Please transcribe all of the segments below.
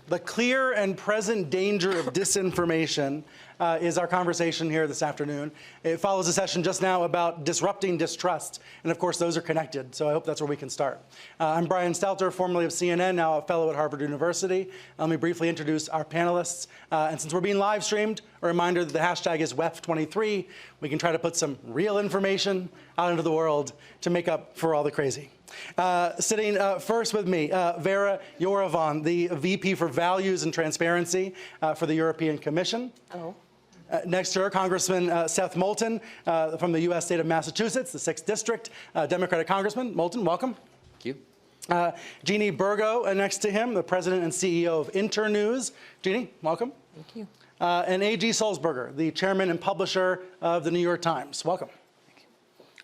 The clear and present danger of disinformation is our conversation here this afternoon. It follows a session just now about disrupting distrust, and of course those are connected, so I hope that's where we can start. I'm Brian Stelter, formerly of CNN, now a fellow at Harvard University. Let me briefly introduce our panelists, and since we're being live streamed, a reminder that the hashtag is WEF23. We can try to put some real information out into the world to make up for all the crazy. Sitting first with me, Vera Jourová, the VP for Values and Transparency for the European Commission. Hello. Next to her, Congressman Seth Moulton from the U.S. state of Massachusetts, the 6th District, Democratic Congressman. Moulton, welcome. Thank you. Jeannie Burgo, next to him, the President and CEO of Internews. Jeannie, welcome. Thank you. And A.G. Sulzberger, the Chairman and Publisher of the New York Times. Welcome.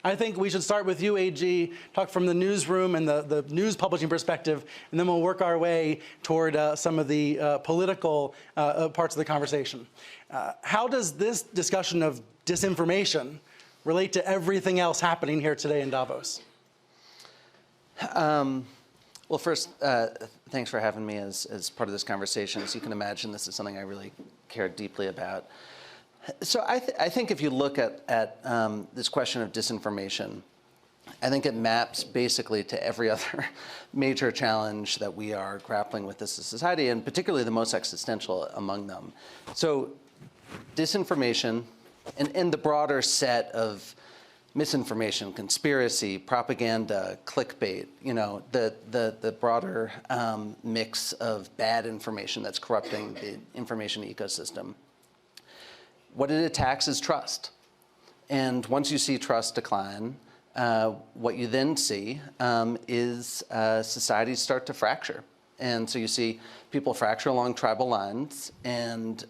I think we should start with you, A.G., talk from the newsroom and the news publishing perspective, and then we'll work our way toward some of the political parts of the conversation. How does this discussion of disinformation relate to everything else happening here today in Davos? Well, first, thanks for having me as part of this conversation. As you can imagine, this is something I really care deeply about. So I think if you look at this question of disinformation, I think it maps basically to every other major challenge that we are grappling with as a society, and particularly the most existential among them. So disinformation and the broader set of misinformation, conspiracy, propaganda, clickbait, you know, the broader mix of bad information that's corrupting the information ecosystem. What it attacks is trust. And once you see trust decline, what you then see is societies start to fracture. And so you see people fracture along tribal lines, and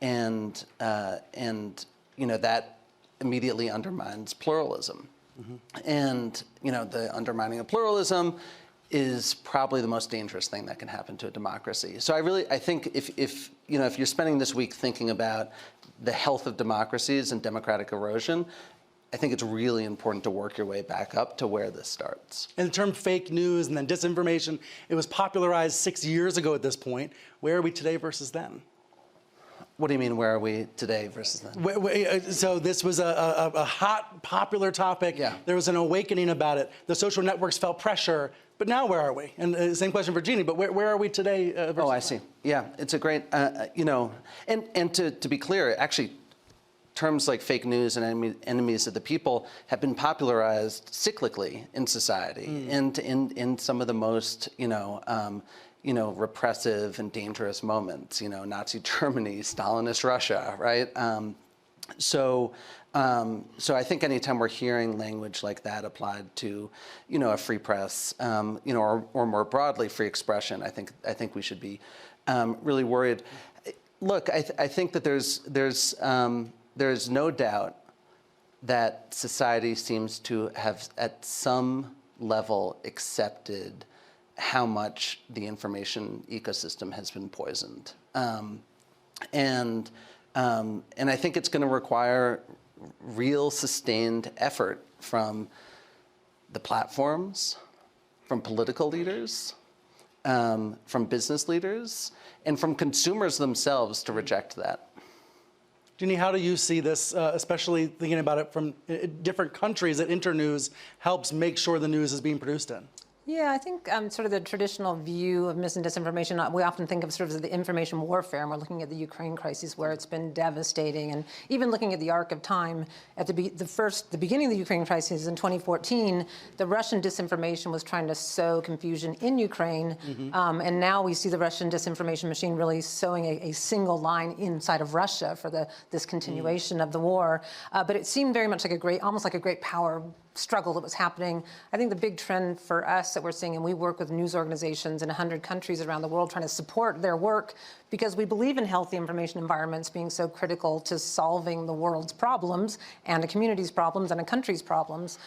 you know, that immediately undermines pluralism. Mm-hmm. And you know, the undermining of pluralism is probably the most dangerous thing that can happen to a democracy. So I think if you're spending this week thinking about the health of democracies and democratic erosion, I think it's really important to work your way back up to where this starts. And the term fake news and then disinformation, it was popularized 6 years ago at this point. Where are we today versus then? What do you mean, where are we today versus then? So this was a hot, popular topic. Yeah. There was an awakening about it. The social networks felt pressure. But now where are we? And same question for Jeannie, but where are we today versus Oh, I see. Yeah, it's a great, you know, and to be clear, actually, terms like fake news and enemies of the people have been popularized cyclically in society and in some of the most, you know, repressive and dangerous moments, you know, Nazi Germany, Stalinist Russia, right? So I think anytime we're hearing language like that applied to, you know, a free press, you know, or more broadly free expression, I think we should be really worried. Look, I think that there's no doubt that society seems to have at some level accepted how much the information ecosystem has been poisoned. And I think it's going to require real sustained effort from the platforms, from political leaders, from business leaders, and from consumers themselves to reject that. Jeannie, how do you see this, especially thinking about it from different countries that Internews helps make sure the news is being produced in? Yeah, I think sort of the traditional view of mis and disinformation, we often think of sort of the information warfare, and we're looking at the Ukraine crisis where it's been devastating, and even looking at the arc of time, at the beginning of the Ukraine crisis in 2014, the Russian disinformation was trying to sow confusion in Ukraine, and now we see the Russian disinformation machine really sowing a single line inside of Russia for this continuation of the war. But it seemed very much like almost like a great power struggle that was happening. I think the big trend for us that we're seeing, and we work with news organizations in 100 countries around the world trying to support their work because we believe in healthy information environments being so critical to solving the world's problems and a community's problems and a country's problems.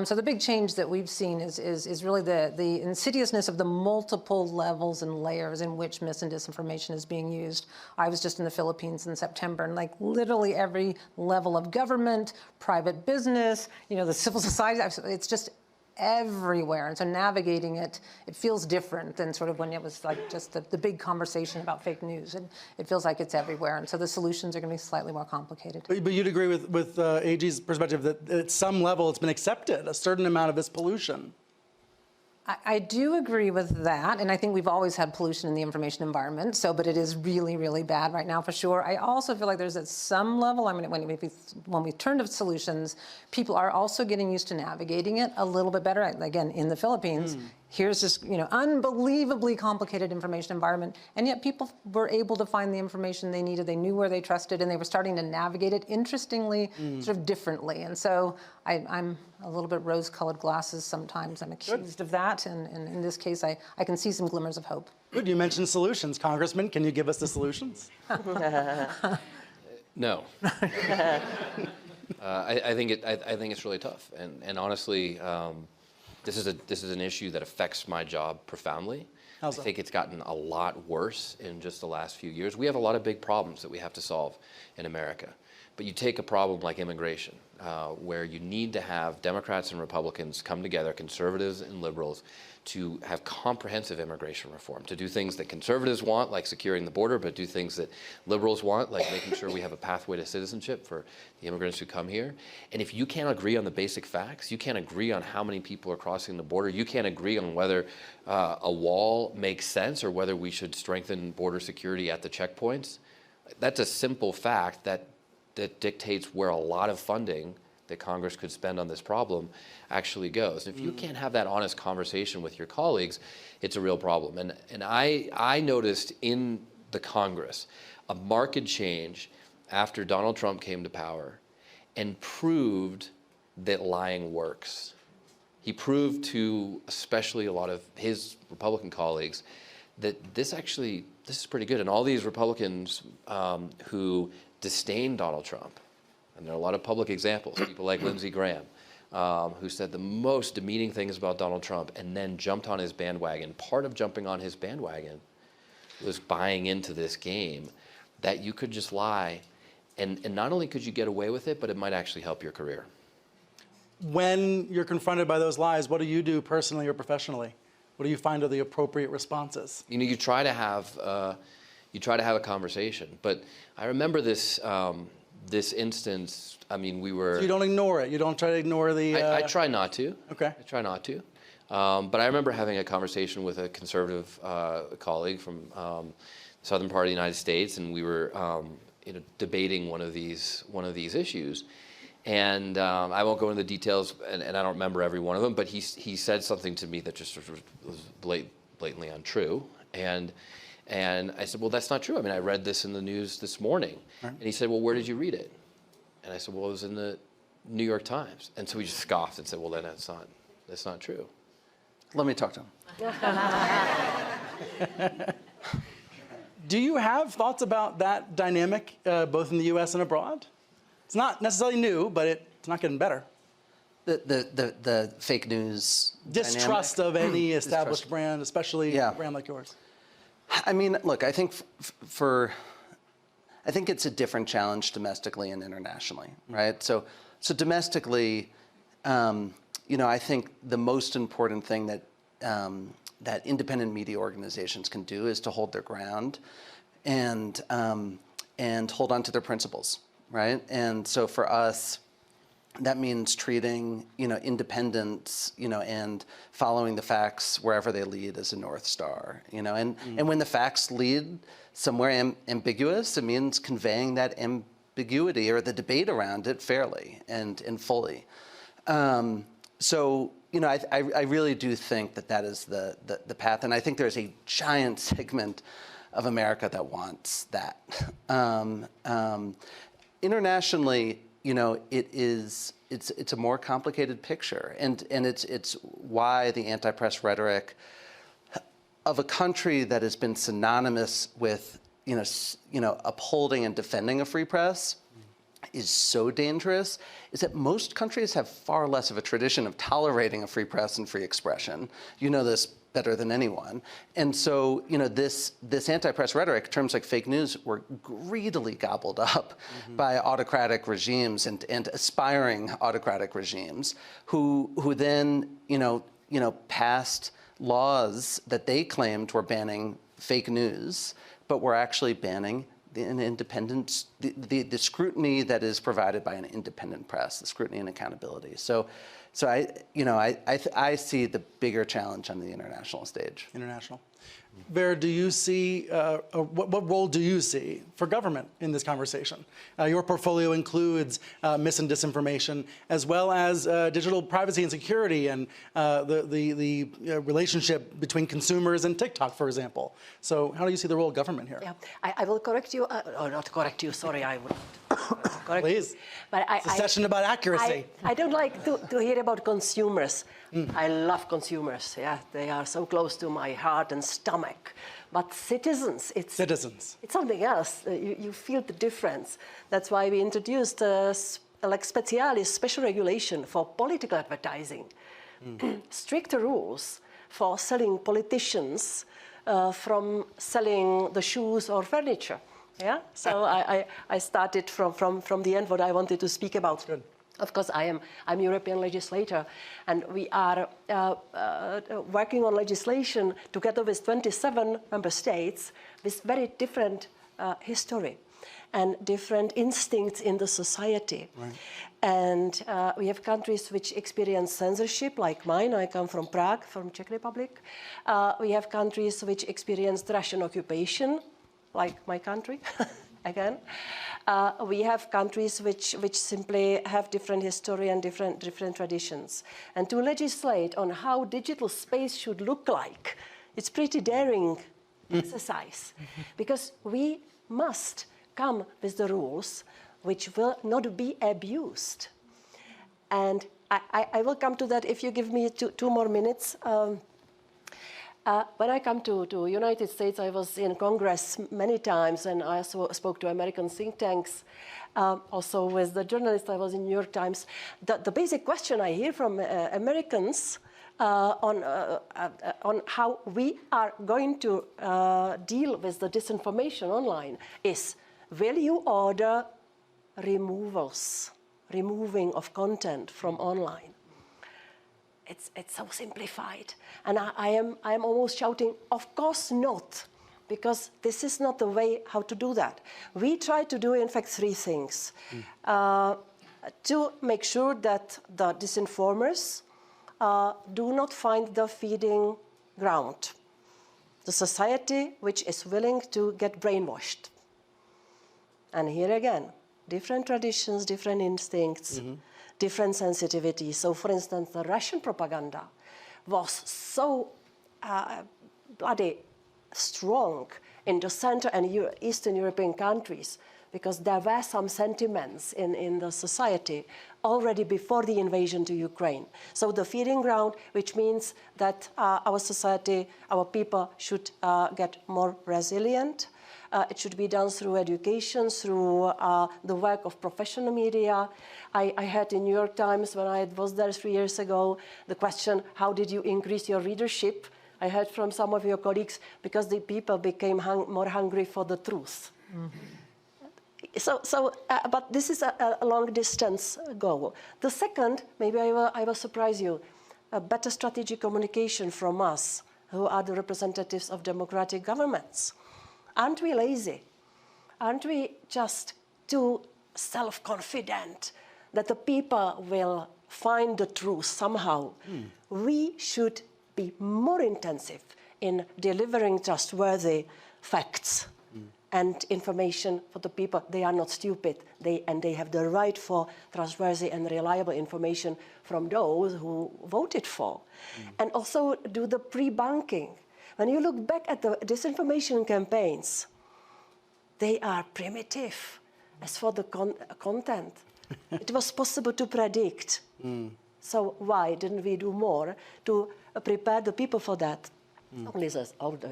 So the big change that we've seen is really the insidiousness of the multiple levels and layers in which mis and disinformation is being used. I was just in the Philippines in September, and like literally every level of government, private business, you know, the civil society, it's just everywhere. And so navigating it, it feels different than sort of when it was like just the big conversation about fake news. And it feels like it's everywhere. And so the solutions are going to be slightly more complicated. But you'd agree with AG's perspective that at some level it's been accepted, a certain amount of this pollution. I do agree with that, and I think we've always had pollution in the information environment, but it is really, really bad right now for sure. I also feel like there's at some level, I mean, when we turn to solutions, people are also getting used to navigating it a little bit better. Again, in the Philippines, here's this unbelievably complicated information environment, and yet people were able to find the information they needed. They knew where they trusted, and they were starting to navigate it, interestingly, sort of differently. And so I'm a little bit rose-colored glasses sometimes. I'm accused of that, and in this case, I can see some glimmers of hope. Good, you mentioned solutions. Congressman, can you give us the solutions? No. I think it's really tough, and honestly, this is an issue that affects my job profoundly. How so? I think it's gotten a lot worse in just the last few years. We have a lot of big problems that we have to solve in America. But you take a problem like immigration, where you need to have Democrats and Republicans come together, conservatives and liberals, to have comprehensive immigration reform, to do things that conservatives want, like securing the border, but do things that liberals want, like making sure we have a pathway to citizenship for the immigrants who come here. And if you can't agree on the basic facts, you can't agree on how many people are crossing the border, you can't agree on whether a wall makes sense or whether we should strengthen border security at the checkpoints, that's a simple fact that dictates where a lot of funding that Congress could spend on this problem actually goes. And if you can't have that honest conversation with your colleagues, it's a real problem. And I noticed in the Congress a marked change after Donald Trump came to power and proved that lying works. He proved to especially a lot of his Republican colleagues that this is pretty good. And all these Republicans who disdain Donald Trump, and there are a lot of public examples, people like Lindsey Graham, who said the most demeaning things about Donald Trump and then jumped on his bandwagon. Part of jumping on his bandwagon was buying into this game that you could just lie, and not only could you get away with it, but it might actually help your career. When you're confronted by those lies, what do you do personally or professionally? What do you find are the appropriate responses? You try to have a conversation. But I remember this instance. I mean, we were. So you don't ignore it. You don't try to ignore the. I try not to. Okay. I try not to. But I remember having a conversation with a conservative colleague from the southern part of the United States, and we were debating one of these issues. And I won't go into the details, and I don't remember every one of them, but he said something to me that just was blatantly untrue. And I said, well, that's not true. I mean, I read this in the news this morning. Right. And he said, well, where did you read it? And I said, well, it was in the New York Times. And so he just scoffed and said, well, then that's not true. Let me talk to him. Do you have thoughts about that dynamic, both in the U.S. and abroad? It's not necessarily new, but it's not getting better. The fake news distrust dynamic? of any established brand, especially a brand like yours. I mean, look, I think I think it's a different challenge domestically and internationally, right? So domestically, I think the most important thing that independent media organizations can do is to hold their ground and hold on to their principles, right? And so for us, that means treating, independence, and following the facts wherever they lead as a North Star, and when the facts lead somewhere ambiguous, it means conveying that ambiguity or the debate around it fairly and fully. So, I really do think that is the path, and I think there's a giant segment of America that wants that. Internationally, it's a more complicated picture, and it's why the anti-press rhetoric of a country that has been synonymous with upholding and defending a free press is so dangerous is that most countries have far less of a tradition of tolerating a free press and free expression. You know this better than anyone. And so, this anti-press rhetoric, terms like fake news, were greedily gobbled up by autocratic regimes and aspiring autocratic regimes who then, passed laws that they claimed were banning fake news, but were actually banning the scrutiny that is provided by an independent press, the scrutiny and accountability. So I see the bigger challenge on the international stage. International. Vera, do you see, what role do you see for government in this conversation? Your portfolio includes mis and disinformation, as well as digital privacy and security, and the relationship between consumers and TikTok, for example. So how do you see the role of government here? Yeah, I will correct you, or not correct you, sorry, I will correct Please. you. But It's a session about accuracy. I don't like to hear about consumers. I love consumers, yeah. They are so close to my heart and stomach. But citizens, it's something else. You feel the difference. That's why we introduced lex specialis, special regulation for political advertising. Stricter rules for selling politicians from selling the shoes or furniture. Yeah, so I started from the end what I wanted to speak about. Good. Of course, I'm European legislator, and we are working on legislation together with 27 member states with very different history and different instincts in the society. Right. And we have countries which experience censorship, like mine. I come from Prague, from Czech Republic. We have countries which experienced Russian occupation, like my country, again. We have countries which simply have different history and different traditions. And to legislate on how digital space should look like, it's pretty daring exercise, because we must come with the rules which will not be abused. And I will come to that if you give me two more minutes. When I come to United States, I was in Congress many times, and I also spoke to American think tanks. Also with the journalist, I was in New York Times. The basic question I hear from Americans on how we are going to deal with the disinformation online is, will you order removing of content from online? It's so simplified. And I am almost shouting, of course not, because this is not the way how to do that. We try to do, in fact, three things. To make sure that the disinformers do not find the feeding ground. The society which is willing to get brainwashed. And here again, different traditions, different instincts, different sensitivities. So, for instance, the Russian propaganda was so bloody strong in the Central and Eastern European countries, because there were some sentiments in the society already before the invasion to Ukraine. So the feeding ground, which means that our society, our people should get more resilient. It should be done through education, through the work of professional media. I had in New York Times, when I was there 3 years ago, the question, how did you increase your readership? I heard from some of your colleagues, because the people became more hungry for the truth. But this is a long distance goal. The second, maybe I will surprise you, a better strategic communication from us, who are the representatives of democratic governments. Aren't we lazy? Aren't we just too self-confident that the people will find the truth somehow? We should be more intensive in delivering trustworthy facts and information for the people. They are not stupid, and they have the right for trustworthy and reliable information from those who voted for. And also do the pre-bunking. When you look back at the disinformation campaigns, they are primitive. As for the content, it was possible to predict. So why didn't we do more to prepare the people for that?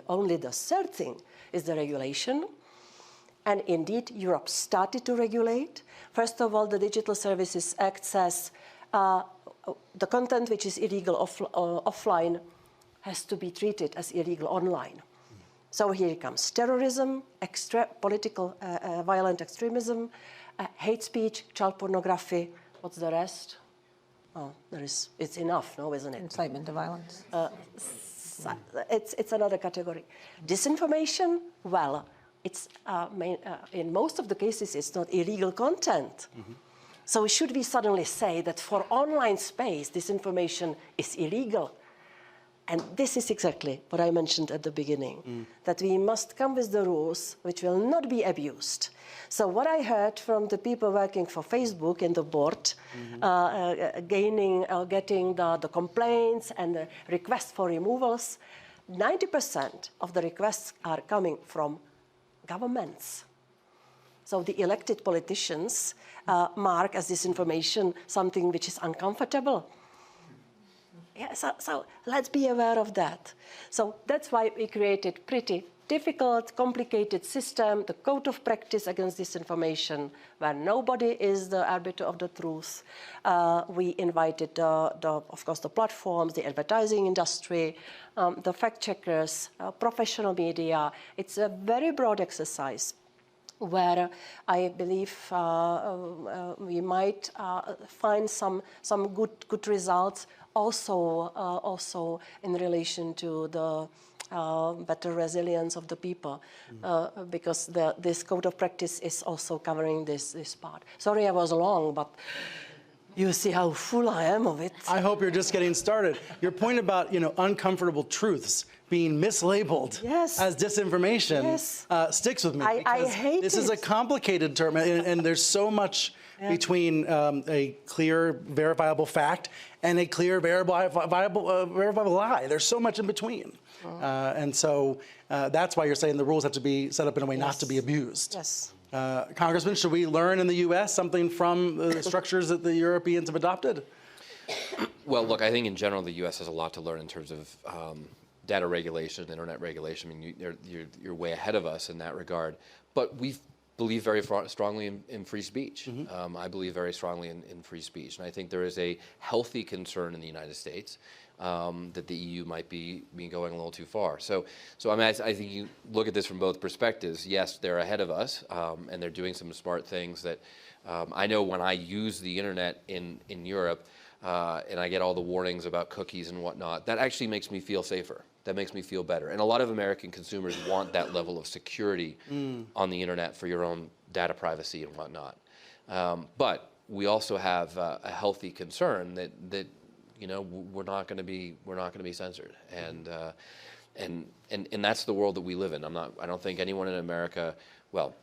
Only the third thing is the regulation. And indeed, Europe started to regulate. First of all, the Digital Services Act says the content which is illegal offline has to be treated as illegal online. So here comes terrorism, political violent extremism, hate speech, child pornography. What's the rest? Oh, it's enough, no, isn't it? Incitement to violence. It's another category. Disinformation, well, it's in most of the cases it's not illegal content. So should we suddenly say that for online space disinformation is illegal? And this is exactly what I mentioned at the beginning, that we must come with the rules which will not be abused. So what I heard from the people working for Facebook in the board, getting the complaints and the requests for removals, 90% of the requests are coming from governments. So the elected politicians mark as disinformation something which is uncomfortable. Yeah, so let's be aware of that. So that's why we created pretty difficult, complicated system, the code of practice against disinformation, where nobody is the arbiter of the truth. We invited, of course, the platforms, the advertising industry, the fact checkers, professional media. It's a very broad exercise where I believe we might find some good results. Also in relation to the better resilience of the people, because this code of practice is also covering this part. Sorry I was long, but you see how full I am of it. I hope you're just getting started. Your point about uncomfortable truths being mislabeled as disinformation sticks with me. I hate this is a complicated term, and there's so much between a clear, verifiable fact and a clear, verifiable lie. There's so much in between. And so that's why you're saying the rules have to be set up in a way not to be abused. Yes. Congressman, should we learn in the U.S. something from the structures that the Europeans have adopted? Well, look, I think in general the U.S. has a lot to learn in terms of data regulation, internet regulation. I mean, you're way ahead of us in that regard. But we believe very strongly in free speech. I believe very strongly in free speech. And I think there is a healthy concern in the United States that the EU might be going a little too far. So I mean, I think you look at this from both perspectives. Yes, they're ahead of us, and they're doing some smart things that I know when I use the internet in Europe, and I get all the warnings about cookies and whatnot, that actually makes me feel safer. That makes me feel better. And a lot of American consumers want that level of security on the internet for your own data privacy and whatnot. But we also have a healthy concern that we're not going to be censored, and that's the world that we live in. I don't think anyone in America, well,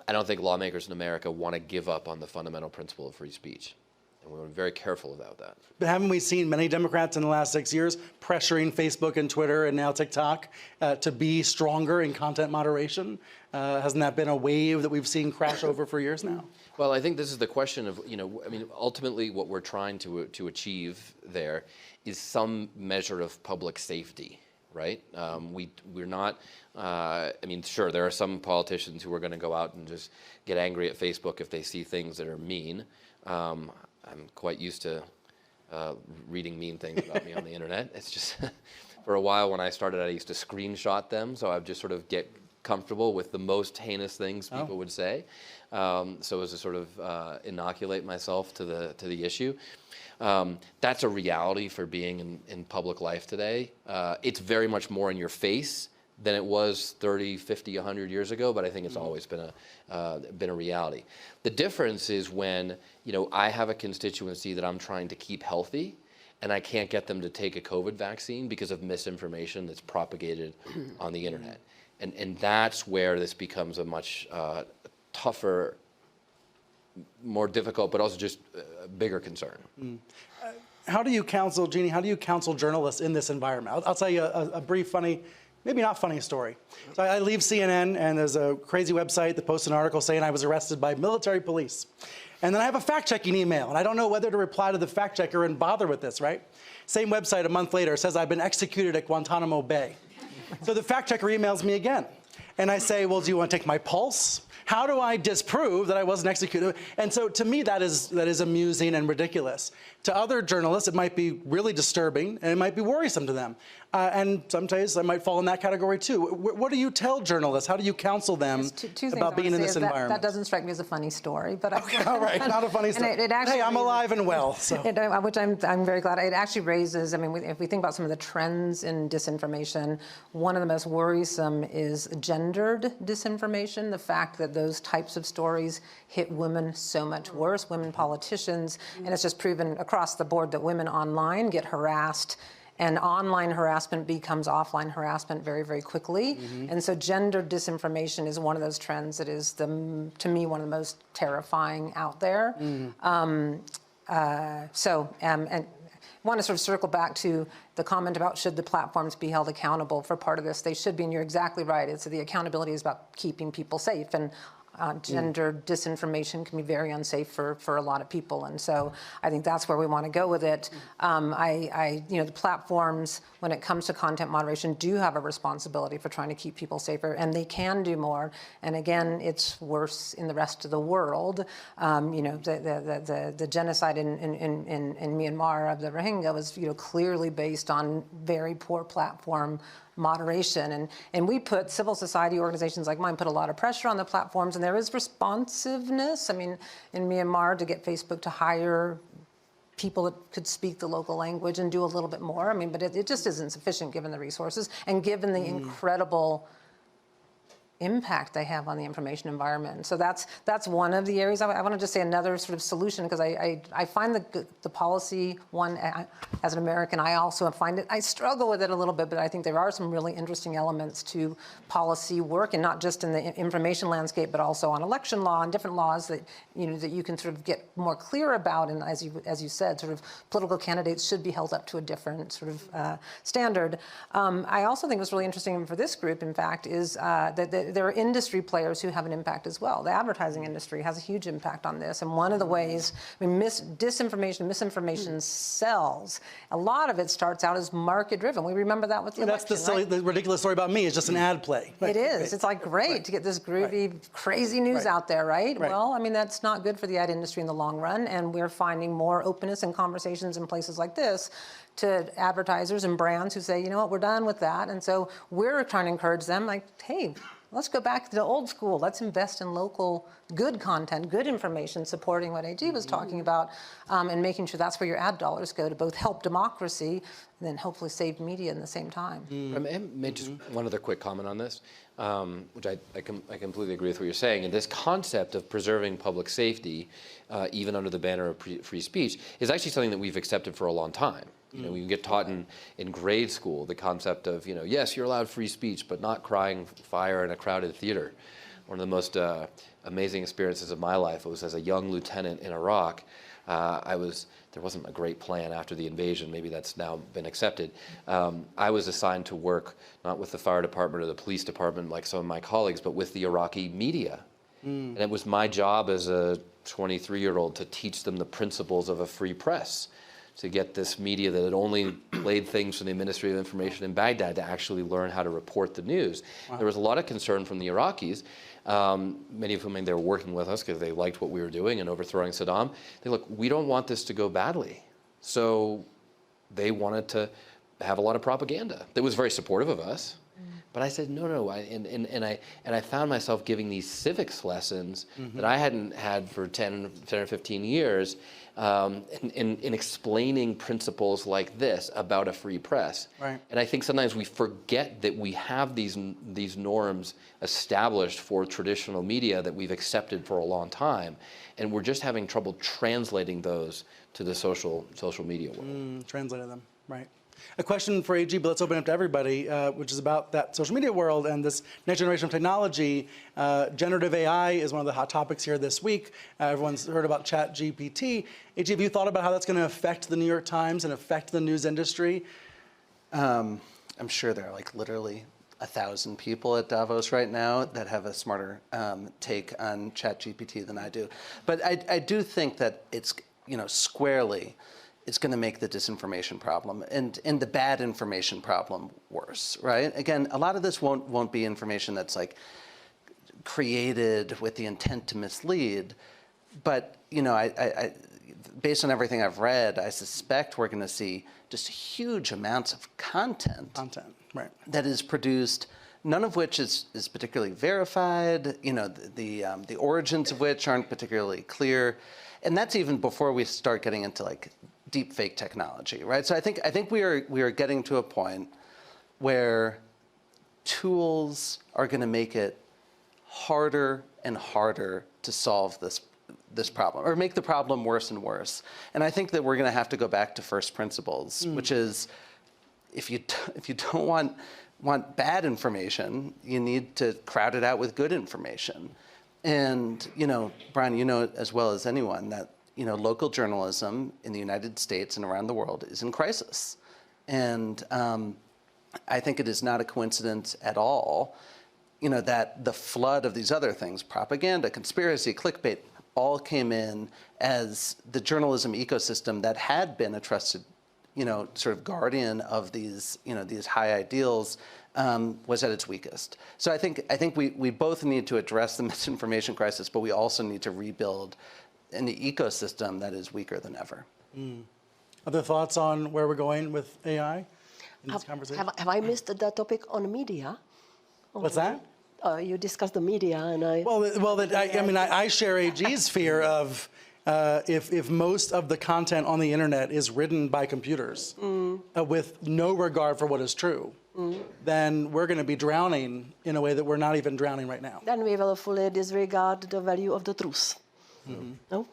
I don't think lawmakers in America want to give up on the fundamental principle of free speech. And we're very careful about that. But haven't we seen many Democrats in the last 6 years pressuring Facebook and Twitter and now TikTok to be stronger in content moderation? Hasn't that been a wave that we've seen crash over for years now? Well, I think this is the question of, I mean, ultimately what we're trying to achieve there is some measure of public safety, right? We're not, I mean, sure, there are some politicians who are going to go out and just get angry at Facebook if they see things that are mean. I'm quite used to reading mean things about me on the internet. It's just, for a while when I started, I used to screenshot them, so I would just sort of get comfortable with the most heinous things people would say, so as to sort of inoculate myself to the issue. That's a reality for being in public life today. It's very much more in your face than it was 30, 50, 100 years ago, but I think it's always been a reality. The difference is when I have a constituency that I'm trying to keep healthy, and I can't get them to take a COVID vaccine because of misinformation that's propagated on the internet. And that's where this becomes a much tougher, more difficult, but also just a bigger concern. How do you counsel, Jeannie, how do you counsel journalists in this environment? I'll tell you a brief, funny, maybe not funny story. So I leave CNN, and there's a crazy website that posts an article saying I was arrested by military police. And then I have a fact-checking email, and I don't know whether to reply to the fact-checker and bother with this, right? Same website a month later says I've been executed at Guantanamo Bay. So the fact-checker emails me again. and I say, well, do you want to take my pulse? How do I disprove that I wasn't executed? And so to me, that is amusing and ridiculous. To other journalists, it might be really disturbing, and it might be worrisome to them. And sometimes I might fall in that category too. What do you tell journalists? How do you counsel them about being in this environment? That doesn't strike me as a funny story, but okay, all right, not a funny story. It actually hey, I'm alive and well, so. which I'm very glad. It actually raises. I mean, if we think about some of the trends in disinformation, one of the most worrisome is gendered disinformation. The fact that those types of stories hit women so much worse, women politicians, and it's just proven across the board that women online get harassed. And online harassment becomes offline harassment very, very quickly. And so gender disinformation is one of those trends that is, to me, one of the most terrifying out there. And I want to sort of circle back to the comment about should the platforms be held accountable for part of this. They should be, and you're exactly right. It's the accountability is about keeping people safe. And gender disinformation can be very unsafe for a lot of people, and so I think that's where we want to go with it. The platforms, when it comes to content moderation, do have a responsibility for trying to keep people safer, and they can do more. And again, it's worse in the rest of the world. The genocide in Myanmar of the Rohingya was clearly based on very poor platform moderation, and we put civil society organizations like mine put a lot of pressure on the platforms, and there is responsiveness. I mean, in Myanmar, to get Facebook to hire people that could speak the local language and do a little bit more. I mean, but it just isn't sufficient given the resources and given the incredible impact they have on the information environment. So that's one of the areas. I want to just say another sort of solution, because I find the policy one, as an American, I also find it, I struggle with it a little bit, but I think there are some really interesting elements to policy work, and not just in the information landscape, but also on election law and different laws that you can sort of get more clear about. And as you said, sort of political candidates should be held up to a different sort of standard. I also think what's really interesting for this group, in fact, is that there are industry players who have an impact as well. The advertising industry has a huge impact on this. And one of the ways, disinformation, misinformation sells. A lot of it starts out as market-driven. We remember that with the election, that's the ridiculous story about me. It's just an ad play. It is. It's like great to get this groovy, crazy news out there, right? Well, I mean, that's not good for the ad industry in the long run. And we're finding more openness and conversations in places like this to advertisers and brands who say, you know what, we're done with that. And so we're trying to encourage them, like, hey, let's go back to the old school. Let's invest in local good content, good information, supporting what AG was talking about, and making sure that's where your ad dollars go to both help democracy and then hopefully save media in the same time. Just one other quick comment on this, which I completely agree with what you're saying. And this concept of preserving public safety, even under the banner of free speech, is actually something that we've accepted for a long time. We get taught in grade school the concept of, yes, you're allowed free speech, but not crying fire in a crowded theater. One of the most amazing experiences of my life was as a young lieutenant in Iraq. There wasn't a great plan after the invasion. Maybe that's now been accepted. I was assigned to work not with the fire department or the police department like some of my colleagues, but with the Iraqi media. And it was my job as a 23-year-old to teach them the principles of a free press, to get this media that had only played things from the Ministry of Information in Baghdad to actually learn how to report the news. Wow. There was a lot of concern from the Iraqis, many of whom they were working with us because they liked what we were doing and overthrowing Saddam. They look, we don't want this to go badly. So they wanted to have a lot of propaganda that was very supportive of us. But I said, no, and I found myself giving these civics lessons that I hadn't had for 10 or 15 years in explaining principles like this about a free press. Right. And I think sometimes we forget that we have these norms established for traditional media that we've accepted for a long time, and we're just having trouble translating those to the social media world. Translating them, right. A question for AG, but let's open it up to everybody, which is about that social media world and this next generation of technology. Generative AI is one of the hot topics here this week. Everyone's heard about ChatGPT. AG, have you thought about how that's going to affect the New York Times and affect the news industry? I'm sure there are like literally 1,000 people at Davos right now that have a smarter take on ChatGPT than I do. But I do think that it's, squarely is going to make the disinformation problem and the bad information problem worse, right? Again, a lot of this won't be information that's like created with the intent to mislead, but you know, I based on everything I've read, I suspect we're going to see just huge amounts of content Right. that is produced, none of which is particularly verified, you know, the origins of which aren't particularly clear. And that's even before we start getting into like deep fake technology, right? So I think we are getting to a point where tools are going to make it harder and harder to solve this problem, or make the problem worse and worse. And I think that we're going to have to go back to first principles, which is if you don't want bad information, you need to crowd it out with good information. And you know, Brian, you know as well as anyone that you know local journalism in the United States and around the world is in crisis. And I think it is not a coincidence at all, you know, that the flood of these other things, propaganda, conspiracy, clickbait, all came in as the journalism ecosystem that had been a trusted, you know, sort of guardian of these, you know, these high ideals was at its weakest. So I think we both need to address the misinformation crisis, but we also need to rebuild an ecosystem that is weaker than ever. Other thoughts on where we're going with AI in this conversation? Have I missed that topic on media? What's that? You discussed the media, and I. I share AG's fear of if most of the content on the internet is written by computers with no regard for what is true, then we're going to be drowning in a way that we're not even drowning right now. Then we will fully disregard the value of the truth. No?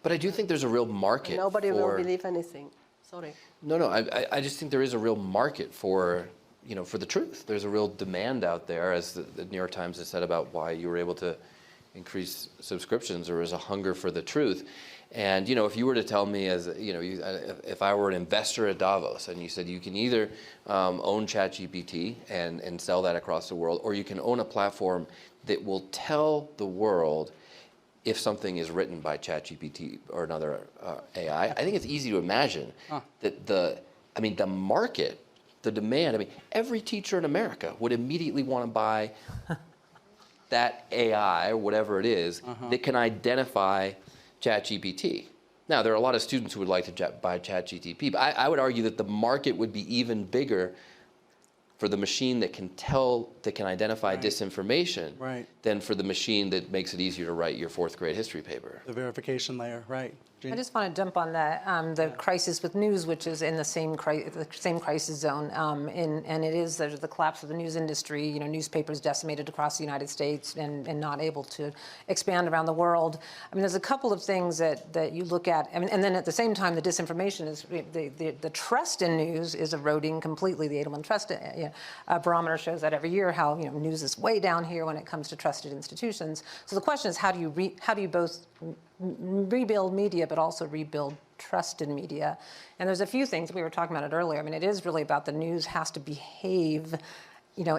But I do think there's a real market Nobody for... will believe anything. Sorry. No, I just think there is a real market for, you know, for the truth. There's a real demand out there, as the New York Times has said about why you were able to increase subscriptions. There is a hunger for the truth. And, you know, if you were to tell me as, you know, if I were an investor at Davos and you said you can either own ChatGPT and sell that across the world, or you can own a platform that will tell the world if something is written by ChatGPT or another AI, I think it's easy to imagine that the market, the demand, I mean, every teacher in America would immediately want to buy that AI, or whatever it is, that can identify ChatGPT. Now, there are a lot of students who would like to buy ChatGPT, but I would argue that the market would be even bigger for the machine that can identify disinformation than for the machine that makes it easier to write your 4th grade history paper. The verification layer, right. I just want to jump on that, the crisis with news, which is in the same crisis zone, and it is there's the collapse of the news industry. You know, newspapers decimated across the United States and not able to expand around the world. I mean, there's a couple of things that you look at, I mean, and then at the same time, the disinformation is the trust in news is eroding completely. The Edelman Trust Barometer shows that every year how news is way down here when it comes to trusted institutions. So the question is, how do you both rebuild media, but also rebuild trust in media? And there's a few things, we were talking about it earlier. I mean, it is really about the news has to behave,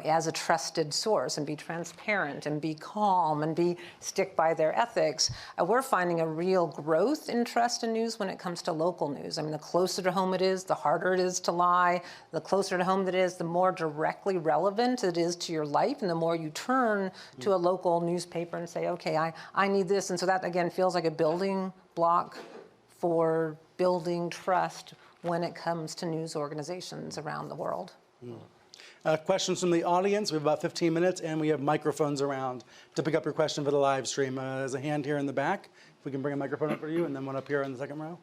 as a trusted source and be transparent and be calm and stick by their ethics. We're finding a real growth in trust in news when it comes to local news. I mean, the closer to home it is, the harder it is to lie. The closer to home that it is, the more directly relevant it is to your life, and the more you turn to a local newspaper and say, okay, I need this. And so that, again, feels like a building block for building trust when it comes to news organizations around the world. Questions from the audience. We have about 15 minutes, and we have microphones around to pick up your question for the live stream. There's a hand here in the back. If we can bring a microphone up for you, and then one up here in the second row.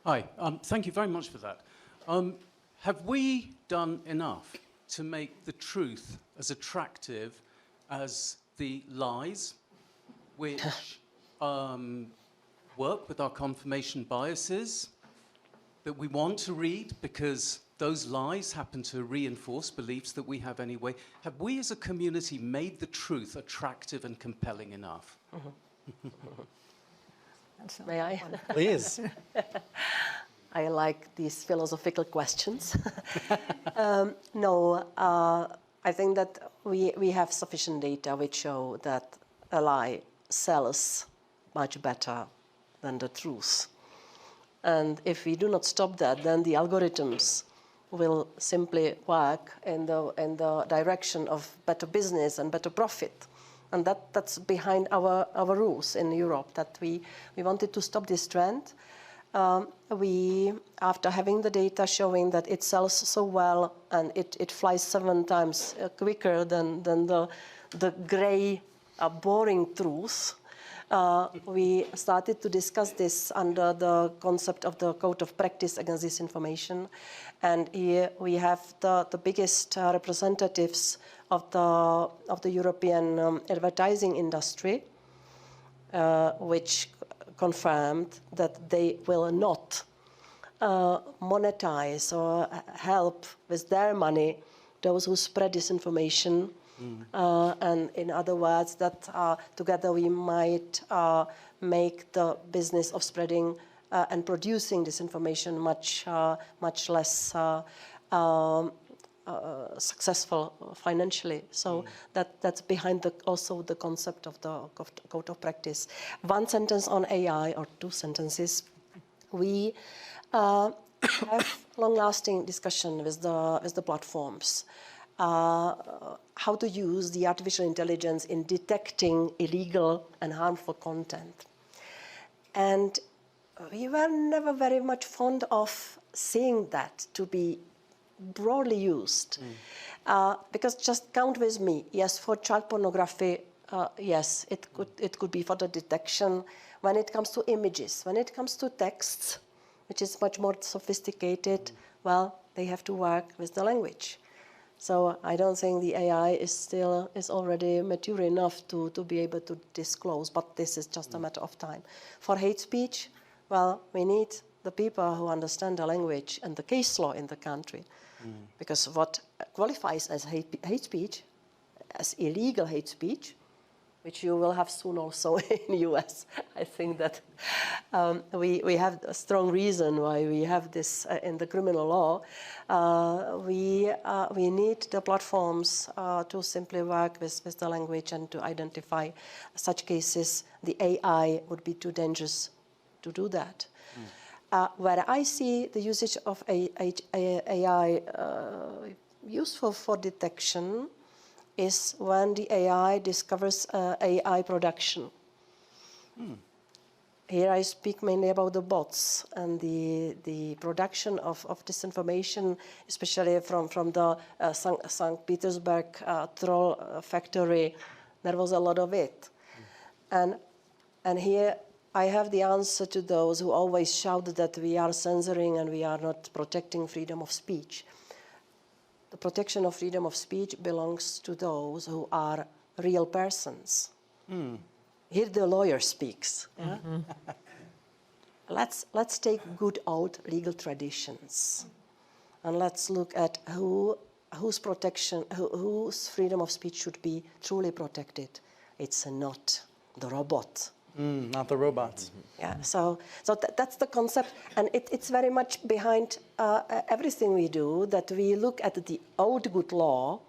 Hi, thank you very much for that. Have we done enough to make the truth as attractive as the lies, which work with our confirmation biases that we want to read because those lies happen to reinforce beliefs that we have anyway? Have we as a community made the truth attractive and compelling enough? May I? Please. I like these philosophical questions. No, I think that we have sufficient data which show that a lie sells much better than the truth. And if we do not stop that, then the algorithms will simply work in the direction of better business and better profit. And that's behind our rules in Europe, that we wanted to stop this trend. After having the data showing that it sells so well and it flies 7 times quicker than the gray, boring truth, we started to discuss this under the concept of the Code of Practice Against Disinformation. And here we have the biggest representatives of the European advertising industry, which confirmed that they will not monetize or help with their money those who spread disinformation. And in other words, that together we might make the business of spreading and producing disinformation much less successful financially. So that's behind also the concept of the Code of Practice. One sentence on AI, or 2 sentences. We have long-lasting discussion with the platforms. How to use the artificial intelligence in detecting illegal and harmful content. And we were never very much fond of seeing that to be broadly used. Because just count with me, yes, for child pornography, yes, it could be for the detection. When it comes to images, when it comes to texts, which is much more sophisticated, well, they have to work with the language. So I don't think the AI is already mature enough to be able to disclose, but this is just a matter of time. For hate speech, well, we need the people who understand the language and the case law in the country. Because what qualifies as hate speech, as illegal hate speech, which you will have soon also in the US. I think that we have a strong reason why we have this in the criminal law. We need the platforms to simply work with the language and to identify such cases. The AI would be too dangerous to do that. Where I see the usage of AI useful for detection is when the AI discovers AI production. Here I speak mainly about the bots and the production of disinformation, especially from the St. Petersburg troll factory. There was a lot of it. And here I have the answer to those who always shout that we are censoring and we are not protecting freedom of speech. The protection of freedom of speech belongs to those who are real persons. Here the lawyer speaks. Yeah? Let's take good old legal traditions, and let's look at whose freedom of speech should be truly protected. It's not the robot. Not the robots. Yeah, so that's the concept, and it's very much behind everything we do, that we look at the old good law,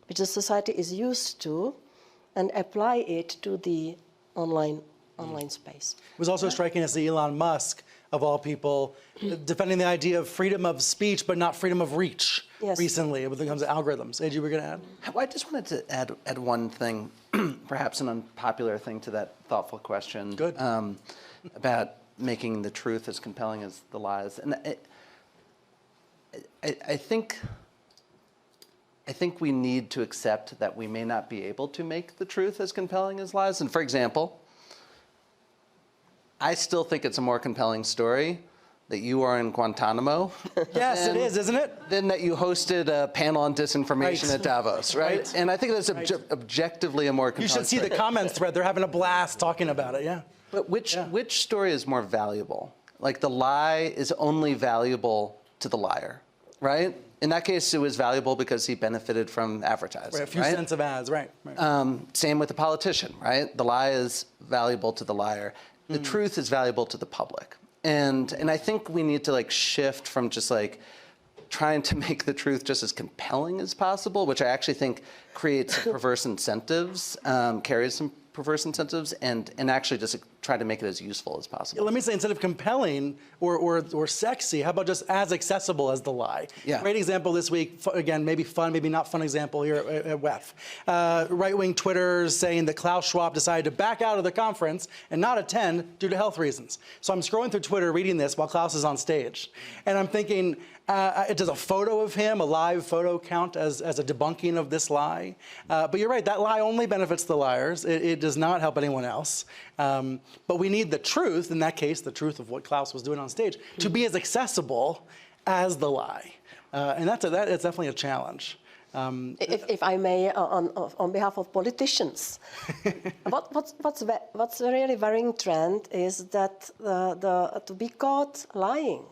which the society is used to, and apply it to the online space. It was also striking to see Elon Musk, of all people, defending the idea of freedom of speech, but not freedom of reach recently when it comes to algorithms. Ed, you were going to add? Well, I just wanted to add one thing, perhaps an unpopular thing to that thoughtful question. Good. About making the truth as compelling as the lies. And I think we need to accept that we may not be able to make the truth as compelling as lies. And for example, I still think it's a more compelling story that you are in Guantanamo. Yes, it is, isn't it? Than that you hosted a panel on disinformation at Davos, right? And I think that's objectively a more compelling You should see the comments thread. They're having a blast talking about it, yeah. But which story is more valuable? Like the lie is only valuable to the liar, right? In that case, it was valuable because he benefited from advertising. Right, a few cents of ads, right. Same with the politician, right? The lie is valuable to the liar. The truth is valuable to the public. And I think we need to like shift from just like trying to make the truth just as compelling as possible, which I actually think creates perverse incentives, carries some perverse incentives, and actually just try to make it as useful as possible. Let me say, instead of compelling or sexy, how about just as accessible as the lie? Yeah. Great example this week, again, maybe fun, maybe not fun example here at WEF. Right-wing Twitter saying that Klaus Schwab decided to back out of the conference and not attend due to health reasons. So I'm scrolling through Twitter reading this while Klaus is on stage. And I'm thinking, does a photo of him, a live photo, count as a debunking of this lie? But you're right, that lie only benefits the liars. It does not help anyone else. But we need the truth, in that case, the truth of what Klaus was doing on stage, to be as accessible as the lie. And that's definitely a challenge. If I may, on behalf of politicians, what's a really worrying trend is that to be caught lying,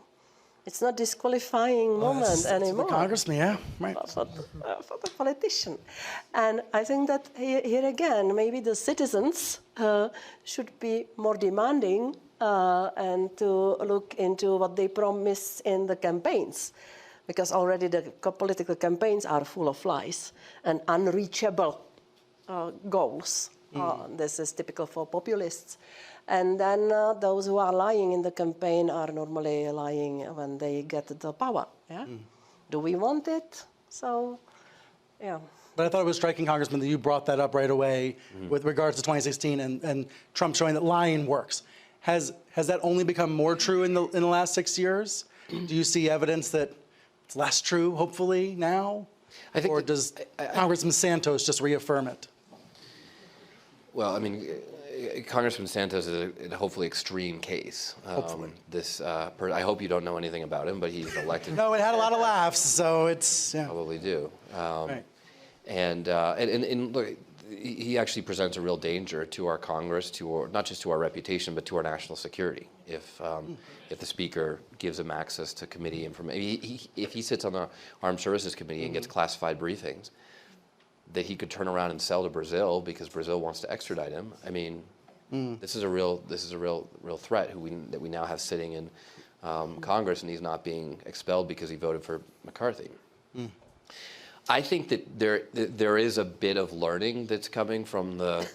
it's not disqualifying moment anymore. The congressman, yeah, right. For the politician. And I think that here again, maybe the citizens should be more demanding and to look into what they promise in the campaigns. Because already the political campaigns are full of lies and unreachable goals. This is typical for populists. And then those who are lying in the campaign are normally lying when they get the power. Yeah? Do we want it? So, yeah. But I thought it was striking, Congressman, that you brought that up right away with regards to 2016 and Trump showing that lying works. Has that only become more true in the last 6 years? Do you see evidence that it's less true, hopefully, now? Or does Congressman Santos just reaffirm it? Well, I mean, Congressman Santos is a hopefully extreme case. Hopefully. I hope you don't know anything about him, but he's elected. No, it had a lot of laughs, so it's, yeah. Probably do. Right. And look, he actually presents a real danger to our Congress, not just to our reputation, but to our national security. If the Speaker gives him access to committee information, if he sits on the Armed Services Committee and gets classified briefings that he could turn around and sell to Brazil because Brazil wants to extradite him. I mean, this is a real threat that we now have sitting in Congress, and he's not being expelled because he voted for McCarthy. I think that there is a bit of learning that's coming from the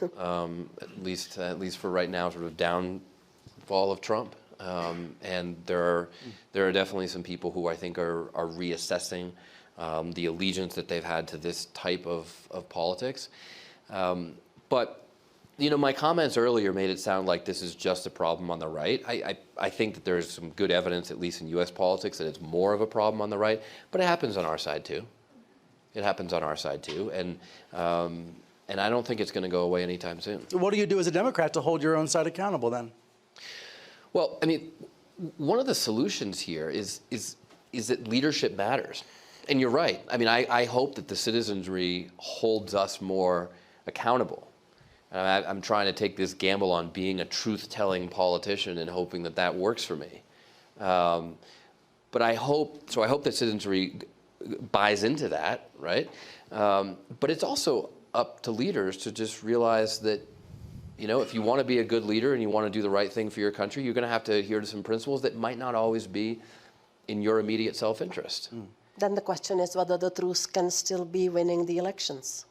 at least for right now, sort of downfall of Trump, and there are definitely some people who I think are reassessing the allegiance that they've had to this type of politics. But you know, my comments earlier made it sound like this is just a problem on the right. I think that there's some good evidence, at least in U.S. politics, that it's more of a problem on the right, but it happens on our side too. It happens on our side too, and I don't think it's going to go away anytime soon. What do you do as a Democrat to hold your own side accountable then? Well, I mean, one of the solutions here is that leadership matters, and you're right. I mean, I hope that the citizenry holds us more accountable. I'm trying to take this gamble on being a truth-telling politician and hoping that that works for me. But I hope that citizenry buys into that, right? But it's also up to leaders to just realize that, you know, if you want to be a good leader and you want to do the right thing for your country, you're going to have to adhere to some principles that might not always be in your immediate self-interest. Then the question is whether the truth can still be winning the elections.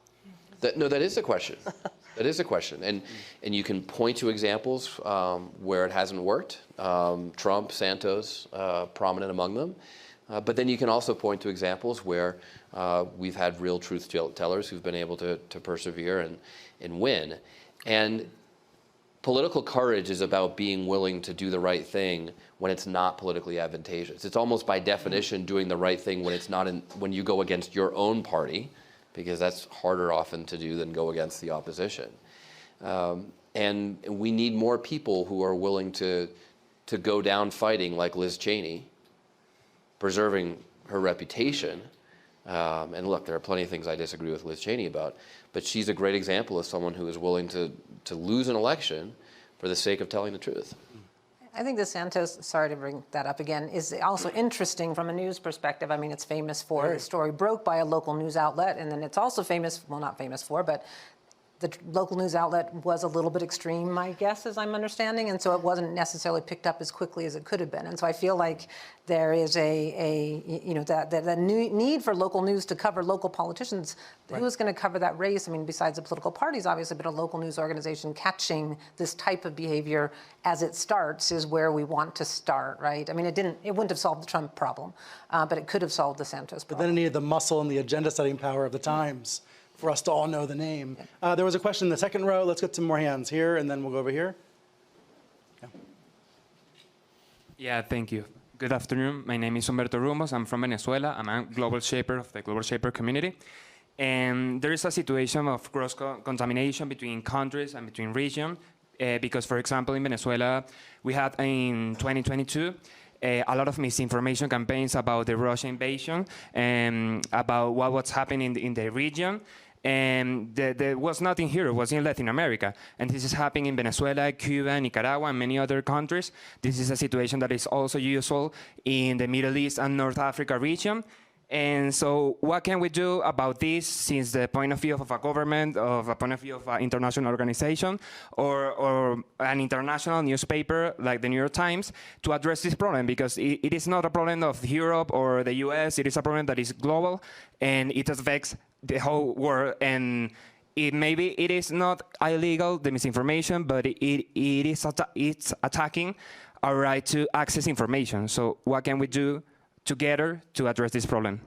No, that is the question. That is a question, and you can point to examples where it hasn't worked. Trump, Santos, prominent among them. But then you can also point to examples where we've had real truth tellers who've been able to persevere and win. And political courage is about being willing to do the right thing when it's not politically advantageous. It's almost by definition doing the right thing when it's not when you go against your own party, because that's harder often to do than go against the opposition. And we need more people who are willing to go down fighting like Liz Cheney, preserving her reputation. And look, there are plenty of things I disagree with Liz Cheney about, but she's a great example of someone who is willing to lose an election for the sake of telling the truth. I think the Santos, sorry to bring that up again, is also interesting from a news perspective. I mean, it's famous for the story broke by a local news outlet, and then it's also famous, well, not famous for, but the local news outlet was a little bit extreme, I guess, as I'm understanding, and so it wasn't necessarily picked up as quickly as it could have been. And so I feel like there is that need for local news to cover local politicians. Right. Who is going to cover that race? I mean, besides the political parties, obviously, but a local news organization catching this type of behavior as it starts is where we want to start, right? I mean, it wouldn't have solved the Trump problem, but it could have solved the Santos problem. But then it needed the muscle and the agenda-setting power of the Times for us to all know the name. There was a question in the second row. Let's get some more hands here, and then we'll go over here. Yeah, thank you. Good afternoon. My name is Humberto Rumos. I'm from Venezuela. I'm a global shaper of the Global Shaper community. And there is a situation of cross-contamination between countries and between regions. Because, for example, in Venezuela, we had in 2022 a lot of misinformation campaigns about the Russian invasion and about what was happening in the region. And there was nothing here, it was in Latin America. And this is happening in Venezuela, Cuba, Nicaragua, and many other countries. This is a situation that is also usual in the Middle East and North Africa region. And so what can we do about this since the point of view of a government, of a point of view of an international organization, or an international newspaper like the New York Times to address this problem? Because it is not a problem of Europe or the US, it is a problem that is global and it affects the whole world. And maybe it is not illegal, the misinformation, but it's attacking our right to access information. So what can we do together to address this problem?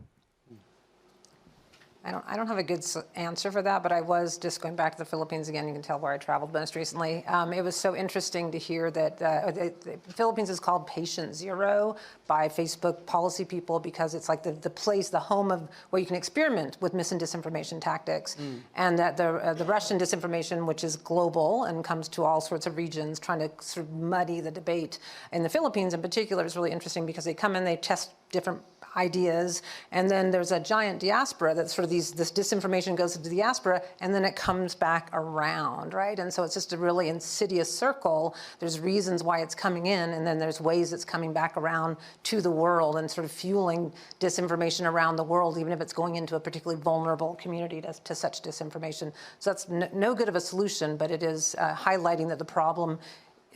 I don't have a good answer for that, but I was just going back to the Philippines again. You can tell where I traveled most recently. It was so interesting to hear that the Philippines is called Patient Zero by Facebook policy people because it's like the place, the home of where you can experiment with mis and disinformation tactics. And that the Russian disinformation, which is global and comes to all sorts of regions, trying to sort of muddy the debate. In the Philippines in particular is really interesting because they come in, they test different ideas, and then there's a giant diaspora that sort of this disinformation goes into the diaspora, and then it comes back around, right? And so it's just a really insidious circle. There's reasons why it's coming in, and then there's ways it's coming back around to the world and sort of fueling disinformation around the world, even if it's going into a particularly vulnerable community to such disinformation. So that's no good of a solution, but it is highlighting that the problem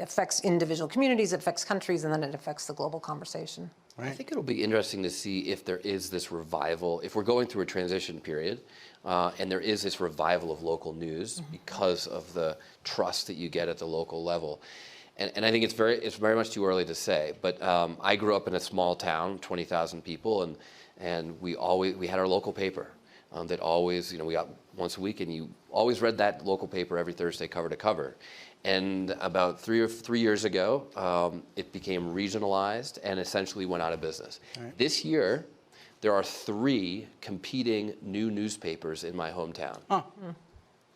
affects individual communities, it affects countries, and then it affects the global conversation. Right. I think it'll be interesting to see if there is this revival, if we're going through a transition period, and there is this revival of local news because of the trust that you get at the local level. And I think it's very much too early to say. But I grew up in a small town, 20,000 people, and we had our local paper that always, we got once a week, and you always read that local paper every Thursday cover to cover. And about 3 years ago, it became regionalized and essentially went out of business. Right. This year, there are 3 competing new newspapers in my hometown. Huh.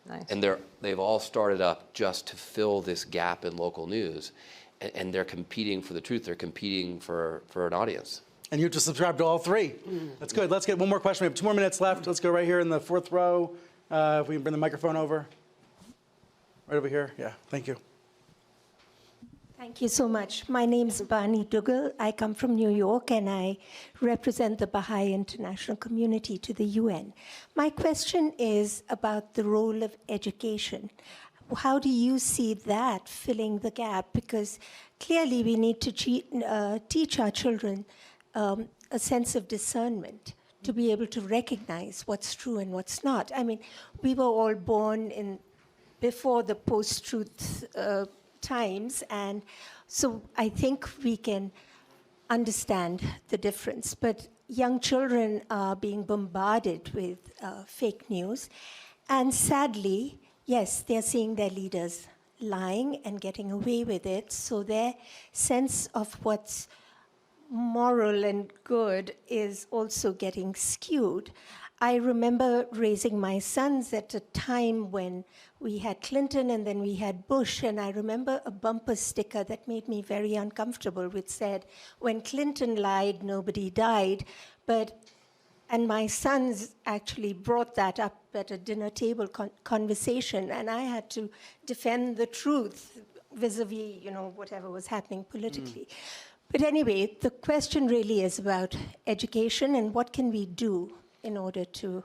Nice. And they've all started up just to fill this gap in local news. And they're competing for the truth. They're competing for an audience. And you have to subscribe to all 3. That's good. Let's get one more question. We have 2 more minutes left. Let's go right here in the 4th row. If we can bring the microphone over. Right over here. Yeah, thank you. Thank you so much. My name is Bani Dugal. I come from New York, and I represent the Baha'i international community to the UN. My question is about the role of education. How do you see that filling the gap? Because clearly we need to teach our children a sense of discernment to be able to recognize what's true and what's not. I mean, we were all born before the post-truth times, and so I think we can understand the difference. But young children are being bombarded with fake news, and sadly, yes, they're seeing their leaders lying and getting away with it, so their sense of what's moral and good is also getting skewed. I remember raising my sons at a time when we had Clinton and then we had Bush, and I remember a bumper sticker that made me very uncomfortable, which said, "When Clinton lied, nobody died." And my sons actually brought that up at a dinner table conversation, and I had to defend the truth vis-a-vis, whatever was happening politically. But anyway, the question really is about education and what can we do in order to...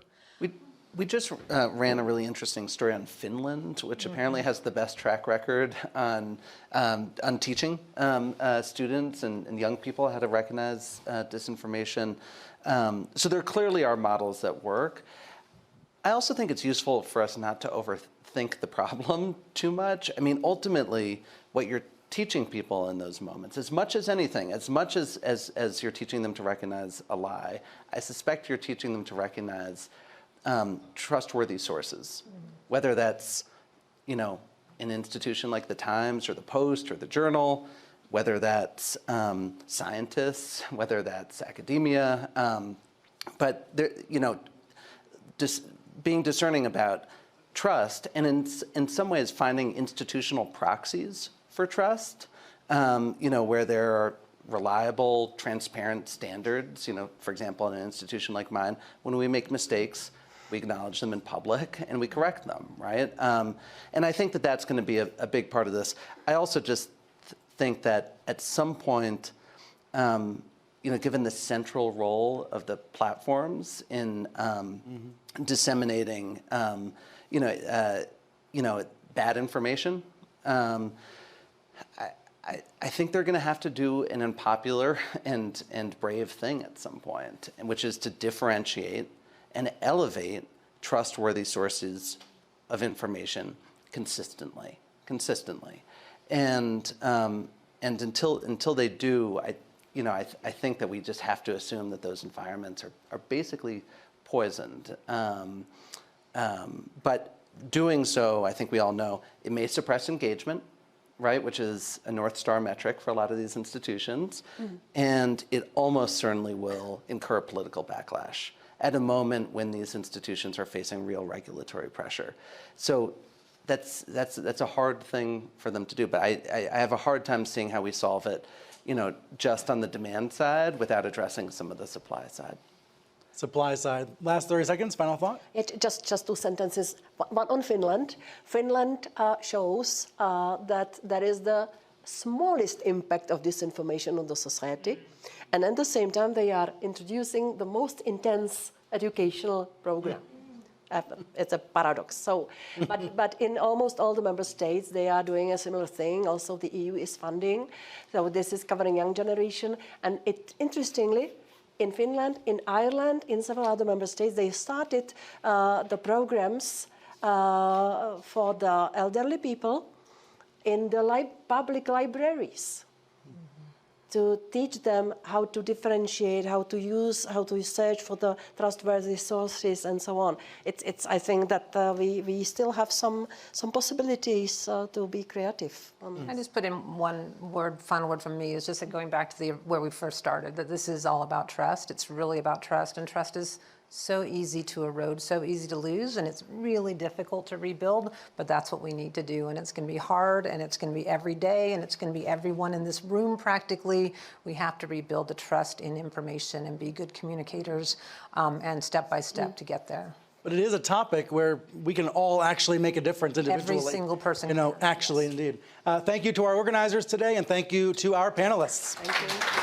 We just ran a really interesting story on Finland, which apparently has the best track record on teaching students and young people how to recognize disinformation. So there clearly are models that work. I also think it's useful for us not to overthink the problem too much. I mean, ultimately, what you're teaching people in those moments, as much as anything, as much as you're teaching them to recognize a lie, I suspect you're teaching them to recognize trustworthy sources, whether that's, an institution like the Times or the Post or the Journal, whether that's scientists, whether that's academia, but there, being discerning about trust, and in some ways finding institutional proxies for trust, where there are reliable, transparent standards. For example, in an institution like mine, when we make mistakes, we acknowledge them in public and we correct them, right? And I think that that's going to be a big part of this. I also just think that at some point, given the central role of the platforms in disseminating, bad information, I think they're going to have to do an unpopular and brave thing at some point, which is to differentiate and elevate trustworthy sources of information consistently. And until they do, I think that we just have to assume that those environments are basically poisoned. But doing so, I think we all know, it may suppress engagement, right, which is a North Star metric for a lot of these institutions, and it almost certainly will incur political backlash at a moment when these institutions are facing real regulatory pressure. So that's a hard thing for them to do, but I have a hard time seeing how we solve it, just on the demand side without addressing some of the supply side. Supply side. Last 30 seconds, final thought? Just two sentences. One on Finland. Finland shows that there is the smallest impact of disinformation on the society. And at the same time, they are introducing the most intense educational program. It's a paradox. So, but in almost all the member states, they are doing a similar thing. Also, the EU is funding. So this is covering young generation. And interestingly, in Finland, in Ireland, in several other member states, they started the programs for the elderly people in the public libraries to teach them how to differentiate, how to use, how to search for the trustworthy sources, and so on. I think that we still have some possibilities to be creative. I just put in one word, final word from me, is just that going back to where we first started, that this is all about trust. It's really about trust, and trust is so easy to erode, so easy to lose, and it's really difficult to rebuild, but that's what we need to do, and it's going to be hard, and it's going to be every day, and it's going to be everyone in this room practically. We have to rebuild the trust in information and be good communicators, and step by step to get there. But it is a topic where we can all actually make a difference individually. Every single person can. can. Actually, Yes. indeed. Thank you to our organizers today, and thank you to our panelists. Thank you.